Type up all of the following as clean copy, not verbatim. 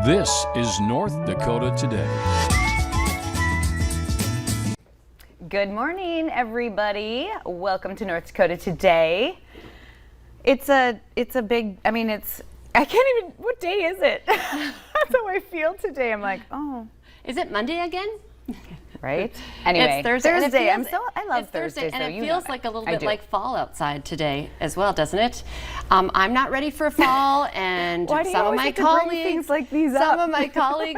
This is North Dakota Today. Good morning, everybody. Welcome to North Dakota Today. It's a big, I can't even, what day is it? That's how I feel today. I'm like, oh. Is it Monday again? Right? Anyway, it's Thursday. I love Thursdays, and though. it feels like a little bit like fall outside today as well, doesn't it? I'm not ready for fall, and some of my colleagues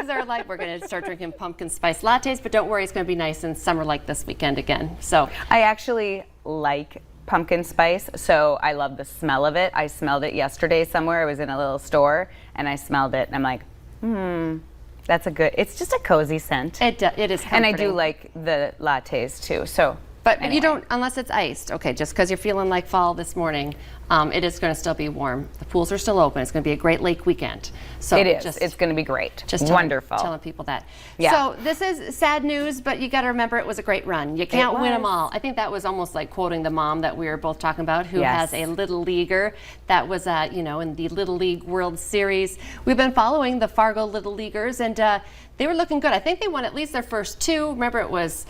are like, we're going to start drinking pumpkin spice lattes, but don't worry, it's going to be nice and summer-like this weekend again. So I actually like pumpkin spice, so I love the smell of it. I smelled it yesterday somewhere. I was in a little store, and I smelled it, and I'm like, that's a good, it's just a cozy scent. It is comforting. And I do like the lattes too, so. But anyway. You don't, unless it's iced. Okay, just because you're feeling like fall this morning, it is going to still be warm. The pools are still open. It's going to be a great lake weekend. So it is. It's going to be great. Just wonderful. Telling people that. Yeah. So this is sad news, but you got to remember it was a great run. You can't win them all. I think that was almost like quoting the mom that we were both talking about, who has a little leaguer that was, in the Little League World Series. We've been following the Fargo Little Leaguers, and they were looking good. I think they won at least their first two. Remember, it was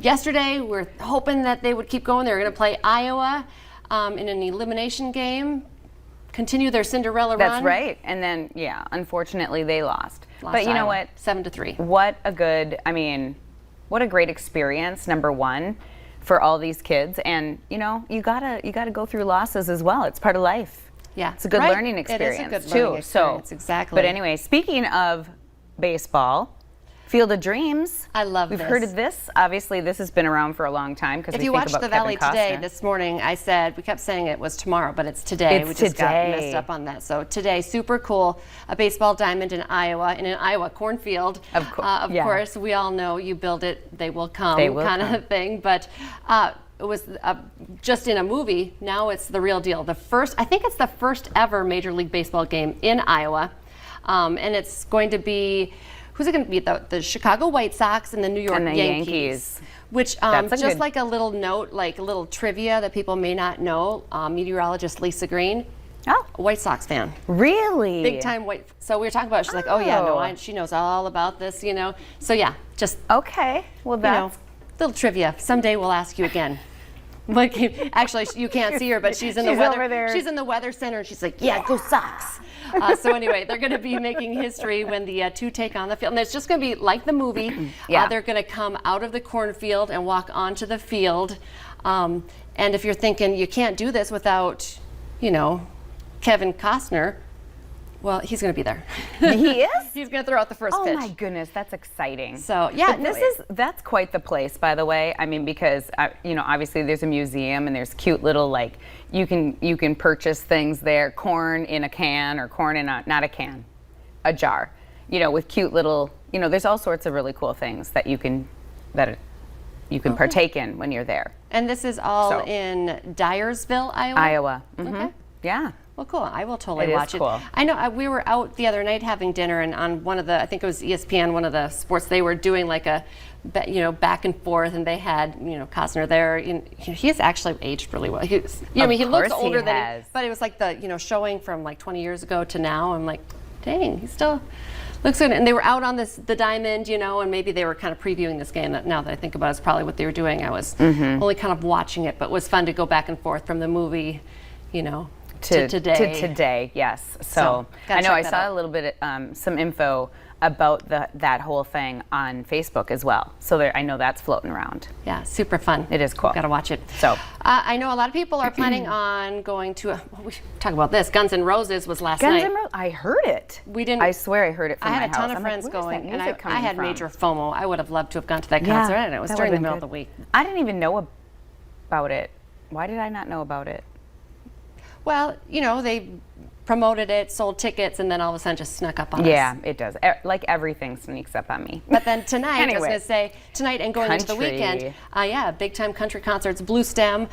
yesterday. We're hoping that they would keep going. They were going to play Iowa in an elimination game, continue their Cinderella run. That's right. And then, unfortunately, they lost. But you know what? 7-3. What a great experience, number one, for all these kids. And, you gotta go through losses as well. It's part of life. Yeah. It's a good learning experience, it is a good learning experience, exactly. But anyway, speaking of baseball, Field of Dreams. I love this. We've heard of this. Obviously, this has been around for a long time because if you watched the Valley today this morning, we kept saying it was tomorrow, but it's today. We just got messed up on that. So today, super cool. A baseball diamond in Iowa, in an Iowa cornfield. Of course, we all know you build it, they will come, kind of thing. But it was just in a movie. Now it's the real deal. I think it's the first ever Major League Baseball game in Iowa, and it's going to be. Who's it going to be? The Chicago White Sox and the New York Yankees. Which, just like a little note, like a little trivia that people may not know, meteorologist Lisa Green, a White Sox fan. Really? Big time White. So we were talking about it. She's like, oh yeah, no, she knows all about this, So yeah, just. Okay. Well, that's. Little trivia. Someday we'll ask you again. Actually, you can't see her, but she's in the weather. Over there. She's in the weather center, and she's like, "Yeah, go Sox!" So anyway, they're going to be making history when the two take on the field, and it's just going to be like the movie. They're going to come out of the cornfield and walk onto the field. And if you're thinking you can't do this without, Kevin Costner. Well, he's going to be there. He is? He's going to throw out the first pitch. Oh my goodness, that's exciting. So yeah, that's quite the place, by the way. I mean, because obviously there's a museum and there's cute little you can purchase things there, corn in a can or corn in a jar, with cute little, there's all sorts of really cool things that you can partake in when you're there. And this is all in Dyersville, Iowa. Iowa. Mm-hmm. Okay. Yeah. Well, cool. I will totally watch it. Cool. I know we were out the other night having dinner, and on one of the, I think it was ESPN, one of the sports, they were doing like a, back and forth, and they had, Costner there. He has actually aged really well. He looks older than, but it was like the, showing from like 20 years ago to now. I'm like, dang, he still looks good. And they were out on the diamond, and maybe they were kind of previewing this game. Now that I think about it, it's probably what they were doing. I was only kind of watching it, but it was fun to go back and forth from the movie, to today, yes. So I know I saw a little bit, some info about that whole thing on Facebook as well. So I know that's floating around. Yeah, super fun. It is cool. Got to watch it. So I know a lot of people are planning on going to. We should talk about this. Guns N' Roses was last night. Guns N' Roses. I heard it. We didn't. I swear I heard it from my house. I had a ton of friends going, and I had major FOMO. I would have loved to have gone to that concert, and it was during the middle of the week. I didn't even know about it. Why did I not know about it? Well, they promoted it, sold tickets, and then all of a sudden just snuck up on us. Yeah, it does. Like everything sneaks up on me. But then tonight, I was going to say, tonight and going into the weekend, big time country concerts. Blue Stem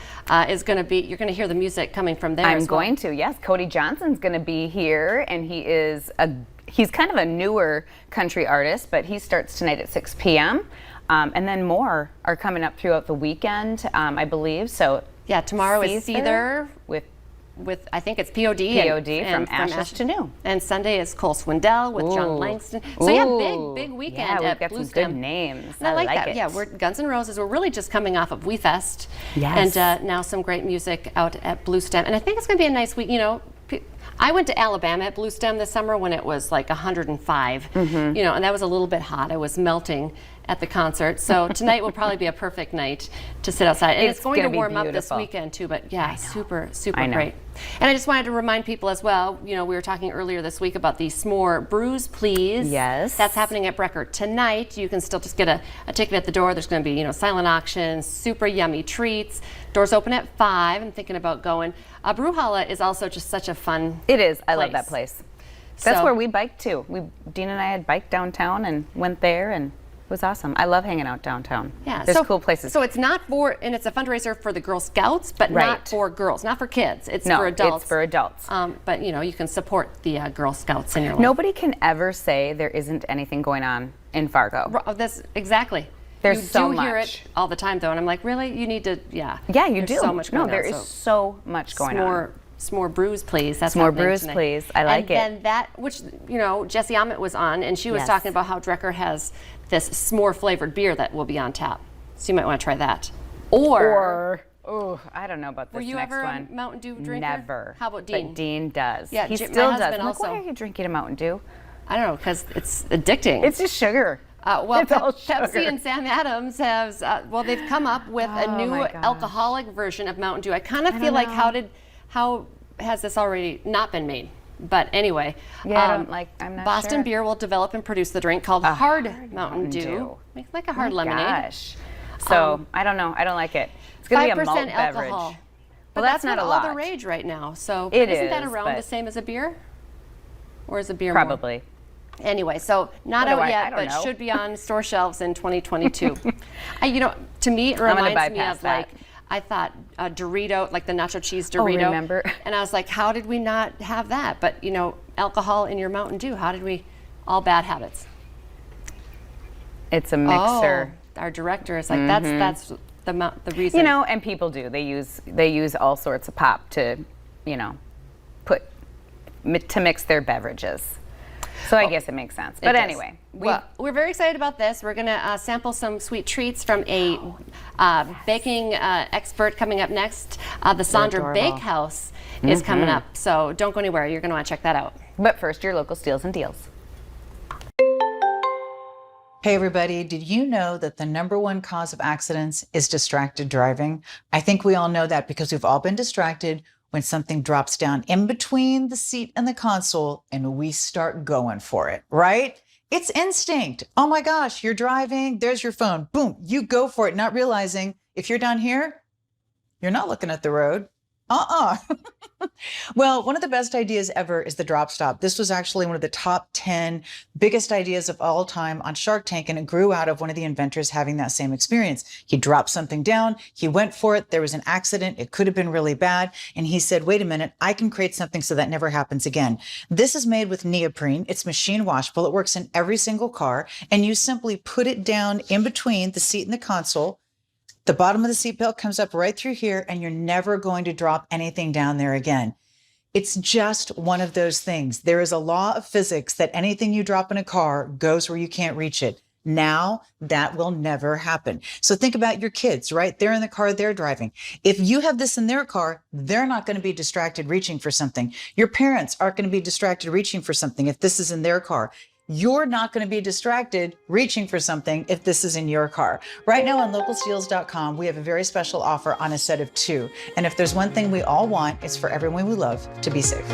is going to be, you're going to hear the music coming from there I'm going to, yes. Cody Johnson's going to be here, and he's kind of a newer country artist, but he starts tonight at 6 p.m. And then more are coming up throughout the weekend, I believe. So yeah, tomorrow is Seether with with, I think it's POD. POD from Ashes to New. And Sunday is Cole Swindell with John Langston. So yeah, big weekend Yeah, at we've got Blue some Stem. good names. And I like that. it. Yeah, we're Guns N' Roses. We're really just coming off of WeFest. Yes. And now some great music out at Blue Stem. And I think it's going to be a nice week. You know, I went to Alabama at Blue Stem this summer when it was like 105. You know, and that was a little bit hot. I was melting at the concert. So tonight will probably be a perfect night to sit outside. And it's going to gonna be warm up this beautiful. weekend too, but yeah, super I know. great. And I just wanted to remind people as well, you know, we were talking earlier this week about the S'more Brews Please. Yes. That's happening at Brecker tonight. You can still just get a ticket at the door. There's going to be, you know, silent auctions, super yummy treats. Doors open at 5. I'm thinking about going. Brewhalla is also just such a fun It is. I love place. that place. That's So- where we biked too. Dean and I had biked downtown and went there, and it was awesome. I love hanging out downtown. Yeah, There's so, cool places. So it's not for, and it's a fundraiser for the Girl Scouts, but Right. not for girls, not for kids. It's no, for adults. it's for adults. But you know, you can support the Girl Scouts in your life. Nobody can ever say there isn't anything going on in Fargo. That's exactly. There's you so do hear much. it all the time though, and I'm like, really? You need to, yeah. Yeah, you There's do. so much going no, there on. is so much going on. S'more Brews Please. That's S'more happening Brews tonight. Please. I like it. And then that, which, you know, Jessie Ahmet was on, and she was Yes. talking about how Drecker has this s'more flavored beer that will be on tap. So you might want to try that. Or oh, I don't know about this were you next ever one. a Mountain Dew drinker? Never. How about Dean? But Dean does. Yeah, he my still does. husband I'm like, why also. are you drinking a Mountain Dew? I don't know, because it's addicting. It's just sugar. Well, it's all Pepsi sugar. and Sam Adams have, well, they've come up with a new my gosh. alcoholic version of Mountain Dew. I kind of feel don't like know. how has this already not been made? But anyway, Yeah, I'm not Boston sure. Beer will develop and produce the drink called Hard Mountain Dew. Makes like a hard lemonade. Gosh. So I don't know. I don't like it. It's gonna be a malt 5% beverage. alcohol. Well, But that's not not a all lot. the rage right now. So It isn't that is, around but- the same as a beer? Or is a beer more? Probably. Anyway, so not What do out I yet, don't but know. should be on store shelves in 2022. You know, to me, it gonna reminds me bypass of that. like, I thought Dorito, like the nacho cheese Dorito. remember? And I was like, how did we not have that? But you know, alcohol in your Mountain Dew, how did we, all bad habits. It's a mixer. Oh, our director is like, that's the reason. You know, and people do. They use all sorts of pop to, you know, to mix their beverages. So I guess it makes sense. But does. anyway, Well, we're very excited about this. We're going to sample some sweet treats from a baking expert coming up next. The Sandra adorable. Bakehouse is coming up. So don't go anywhere. You're going to want to check that out. but first, your local steals and deals. Hey everybody, did you know that the #1 cause of accidents is distracted driving? I think we all know that because we've all been distracted when something drops down in between the seat and the console and we start going for it, right? It's instinct. Oh my gosh, you're driving, there's your phone, boom, you go for it, not realizing if you're down here, you're not looking at the road. Well, one of the best ideas ever is the drop stop. This was actually one of the top 10 biggest ideas of all time on Shark Tank, and it grew out of one of the inventors having that same experience. He dropped something down, he went for it, there was an accident, it could have been really bad, and he said, wait a minute, I can create something so that never happens again. This is made with neoprene, it's machine washable, it works in every single car, and you simply put it down in between the seat and the console. The bottom of the seatbelt comes up right through here, and you're never going to drop anything down there again. It's just one of those things. There is a law of physics that anything you drop in a car goes where you can't reach it. Now that will never happen. So think about your kids, right? They're in the car, they're driving. If you have this in their car, they're not going to be distracted reaching for something. Your parents aren't going to be distracted reaching for something if this is in their car. You're not going to be distracted reaching for something if this is in your car. Right now on localsteals.com, we have a very special offer on a set of 2. And if there's one thing we all want, it's for everyone we love to be safe.